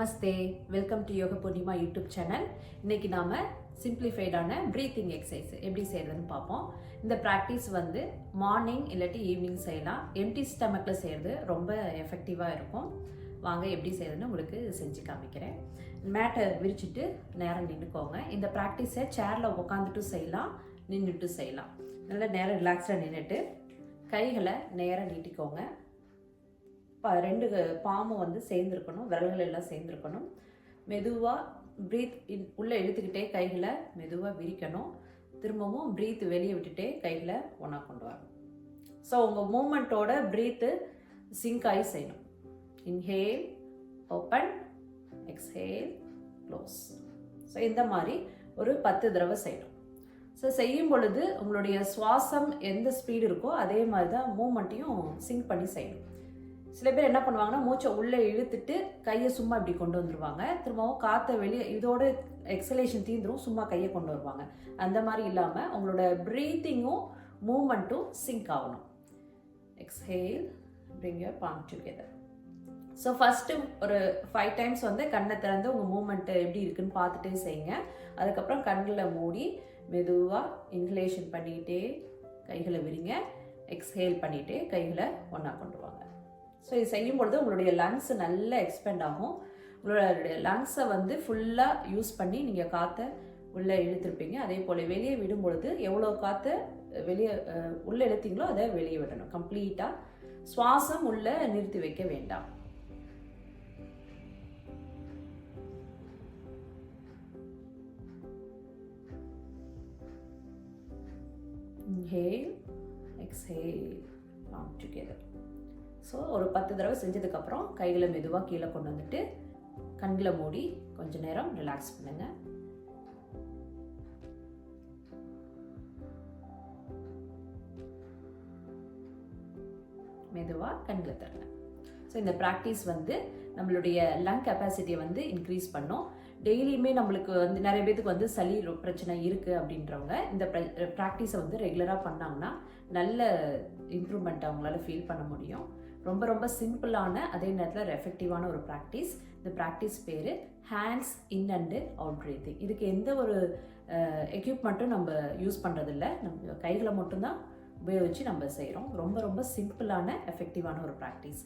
Namaste, welcome to யோக Purnima YouTube channel. இன்னைக்கு நாம சிம்பிளிஃபைடான ப்ரீத்திங் எக்ஸசைஸ் எப்படி செய்யறதுன்னு பார்ப்போம். இந்த ப்ராக்டிஸ் வந்து மார்னிங் இல்லாட்டி ஈவினிங் செய்யலாம். எம்டி ஸ்டமக்ல செய்யறது ரொம்ப எஃபெக்டிவாக இருக்கும். வாங்க எப்படி செய்யறதுன்னு உங்களுக்கு செஞ்சு காமிக்கிறேன். மேட்டை விரிச்சுட்டு நேரம் நின்றுக்கோங்க. இந்த ப்ராக்டிஸை சேரில் உட்காந்துட்டு செய்யலாம், நின்றுட்டு செய்யலாம். நல்லா நேரம் ரிலாக்ஸாக நின்றுட்டு கைகளை நேராக நீட்டிக்கோங்க. ரெண்டு பாமும் வந்து சேர்ந்துருக்கணும், விரல்கள் எல்லாம் சேர்ந்துருக்கணும். மெதுவாக ப்ரீத் உள்ளே இழுத்துக்கிட்டே கைகளை மெதுவாக விரிக்கணும். திரும்பவும் ப்ரீத் வெளியே விட்டுட்டே கைகளை ஒன்றா கொண்டு வரணும். ஸோ உங்கள் மூமெண்ட்டோட ப்ரீத்து சிங்க் ஆகி செய்யணும். Inhale, open, exhale, close. So இந்த மாதிரி ஒரு 10 தடவை செய்யணும். ஸோ செய்யும் பொழுது உங்களுடைய சுவாசம் எந்த ஸ்பீடு இருக்கோ அதே மாதிரி தான் மூமெண்ட்டையும் சிங்க் பண்ணி செய்யணும். சில பேர் என்ன பண்ணுவாங்கன்னா, மூச்சை உள்ளே இழுத்துட்டு கையை சும்மா இப்படி கொண்டு வந்துடுவாங்க. திரும்பவும் காற்றை வெளியே, இதோட எக்ஸலேஷன் தீந்துரும், சும்மா கையை கொண்டு வருவாங்க. அந்த மாதிரி இல்லாமல் உங்களோட ப்ரீத்திங்கும் மூமெண்ட்டும் சிங்க் ஆகணும். Exhale, bring your palm together. So first ஒரு 5 டைம்ஸ் வந்து கண்ணை திறந்து உங்கள் மூமெண்ட்டு எப்படி இருக்குன்னு பார்த்துட்டே செய்யுங்க. அதுக்கப்புறம் கண்ணில் மூடி மெதுவாக இன்ஹலேஷன் பண்ணிக்கிட்டே கைகளை விரிங்க. எக்ஸ்ஹேல் பண்ணிகிட்டே கைகளை ஒன்றா கொண்டு வாங்க. ஸோ இது செய்யும் பொழுது உங்களுடைய லங்ஸ் நல்லா எக்ஸ்பெண்ட் ஆகும். உங்களுடைய லங்ஸை வந்து ஃபுல்லாக யூஸ் பண்ணி நீங்கள் காற்றை உள்ளே இழுத்துருப்பீங்க. அதே போல் வெளியே விடும் பொழுது எவ்வளோ காற்றை வெளியே உள்ளே இழுத்தீங்களோ அதை வெளியே விடணும். கம்ப்ளீட்டாக சுவாசம் உள்ளே நிறுத்தி வைக்க வேண்டாம். Inhale, exhale, palm together. So ஒரு 10 தடவை செஞ்சதுக்கப்புறம் கைகளை மெதுவாக கீழே கொண்டு வந்துட்டு கண்களை மூடி கொஞ்சம் நேரம் ரிலாக்ஸ் பண்ணுங்க. மெதுவாக கண்களை தரங்க. ஸோ இந்த ப்ராக்டிஸ் வந்து நம்மளுடைய லங் கெப்பாசிட்டியை வந்து இன்க்ரீஸ் பண்ணும். டெய்லியுமே நம்மளுக்கு வந்து நிறைய பேருக்கு வந்து சளி பிரச்சனை இருக்குது அப்படின்றவங்க இந்த ப்ராக்டிஸை வந்து ரெகுலராக பண்ணாங்கன்னா நல்ல இம்ப்ரூவ்மெண்ட் அவங்களால ஃபீல் பண்ண முடியும். ரொம்ப ரொம்ப சிம்பிளான அதே நேரத்தில் எஃபெக்டிவான ஒரு ப்ராக்டிஸ். இந்த ப்ராக்டிஸ் பேர் hands in and out breathing. இதுக்கு எந்த ஒரு எக்யூப்மெண்ட்டும் நம்ம யூஸ் பண்ணுறதில்ல, நம்ம கைகளை மட்டும்தான் உபயோகித்து நம்ம செய்கிறோம். ரொம்ப ரொம்ப சிம்பிளான எஃபெக்டிவான ஒரு ப்ராக்டிஸ்.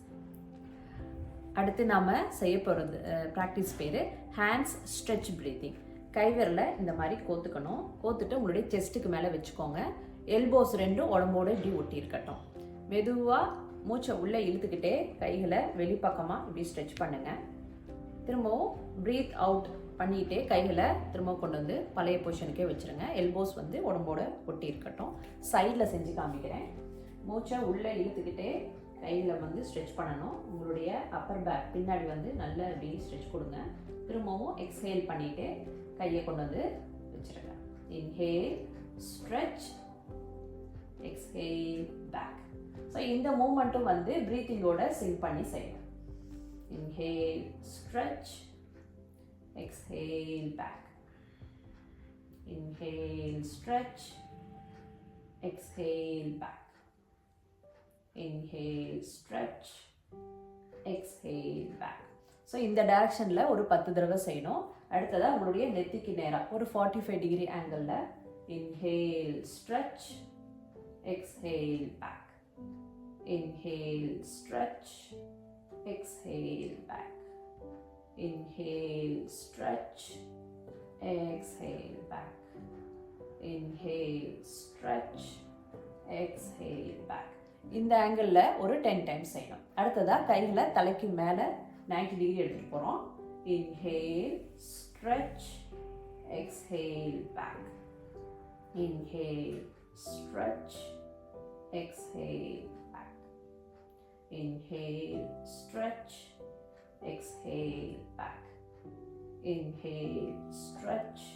அடுத்து நாம் செய்ய போகிறது ப்ராக்டிஸ் பேர் ஹேண்ட்ஸ் ஸ்ட்ரெச் ப்ரீத்திங். கைவிரலை இந்த மாதிரி கோத்துக்கணும். கோத்துட்டு உங்களுடைய செஸ்ட்டுக்கு மேலே வச்சுக்கோங்க. எல்போஸ் ரெண்டும் உடம்போடு இப்படி ஒட்டி இருக்கட்டும். மெதுவாக மூச்சை உள்ளே இழுத்துக்கிட்டே கைகளை வெளிப்பக்கமாக இப்படி ஸ்ட்ரெச் பண்ணுங்கள். திரும்பவும் ப்ரீத் அவுட் பண்ணிகிட்டே கைகளை திரும்ப கொண்டு வந்து பழைய பொசிஷனுக்கே வச்சுருங்க. எல்போஸ் வந்து உடம்போட ஒட்டி இருக்கட்டும். சைடில் செஞ்சு காமிக்கிறேன். மூச்சை உள்ளே இழுத்துக்கிட்டே கையில் வந்து ஸ்ட்ரெச் பண்ணணும். உங்களுடைய அப்பர் பேக் பின்னாடி வந்து நல்லா இப்படி ஸ்ட்ரெச் கொடுங்க. திரும்பவும் எக்ஸ்ஹேல் பண்ணிவிட்டு கையை கொண்டு வந்து வச்சுருங்க. Inhale, stretch, exhale, back. So இந்த மூமெண்ட்டும் வந்து ப்ரீத்திங்கோட சிங்க் பண்ணி செய்யணும். Inhale, stretch, exhale, back. Inhale, stretch, exhale, back. Inhale, stretch, exhale, back. So இந்த டைரக்ஷனில் ஒரு 10 தடவை செய்யணும். அடுத்ததாக உங்களுடைய நெத்திக்கு நேராக ஒரு 45 டிகிரி ஆங்கிளில் inhale, stretch, exhale, back. Inhale, stretch, exhale, back. Inhale, stretch, exhale, back. Inhale, stretch, exhale, back. இந்த ஆங்கிளில் ஒரு 10 டைம்ஸ் செய்யணும். அடுத்ததாக கைகளை தலைக்கு மேலே 90 டிகிரி எடுத்துகிட்டு போகிறோம். Inhale, stretch, exhale, back. Inhale, stretch, exhale, back. Inhale, stretch, exhale, back. Inhale, stretch,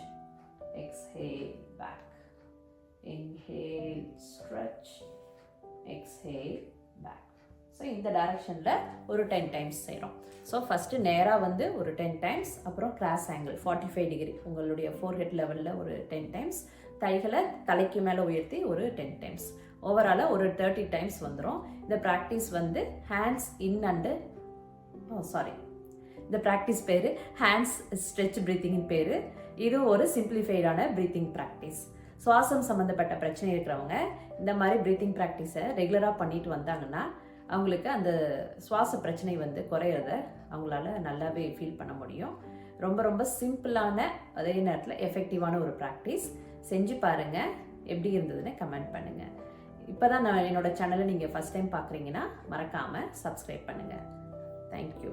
exhale, back. Inhale, stretch, exhale, back. So இந்த டைரக்ஷனில் ஒரு 10 டைம்ஸ் செய்கிறோம். ஸோ ஃபஸ்ட்டு நேராக வந்து ஒரு 10 டைம்ஸ், அப்புறம் கிராஸ் ஆங்கிள் 45 டிகிரி உங்களுடைய ஃபோர்ஹெட் லெவலில் ஒரு 10 டைம்ஸ், கைகளை தலைக்கு மேலே உயர்த்தி ஒரு 10 டைம்ஸ், ஓவராலாக ஒரு 30 டைம்ஸ் வந்துடும். இந்த ப்ராக்டிஸ் வந்து ஹேண்ட்ஸ் இன் அண்டு இந்த ப்ராக்டிஸ் பேர் ஹேண்ட்ஸ் ஸ்ட்ரெச் ப்ரீத்திங் பேர். இது ஒரு சிம்பிளிஃபைடான ப்ரீத்திங் ப்ராக்டிஸ். சுவாசம் சம்மந்தப்பட்ட பிரச்சனை இருக்கிறவங்க இந்த மாதிரி ப்ரீத்திங் ப்ராக்டிஸை ரெகுலராக பண்ணிட்டு வந்தாங்கன்னா அவங்களுக்கு அந்த சுவாச பிரச்சனை வந்து குறையிறத அவங்களால நல்லாவே ஃபீல் பண்ண முடியும். ரொம்ப ரொம்ப சிம்பிளான அதே நேரத்தில் எஃபெக்டிவான ஒரு ப்ராக்டிஸ். செஞ்சு பாருங்கள், எப்படி இருந்ததுன்னு கமெண்ட் பண்ணுங்கள். இப்போ தான் நான் என்னோட சேனலை நீங்கள் ஃபஸ்ட் டைம் பார்க்குறீங்கன்னா மறக்காமல் சப்ஸ்கிரைப் பண்ணுங்கள். தேங்க்யூ.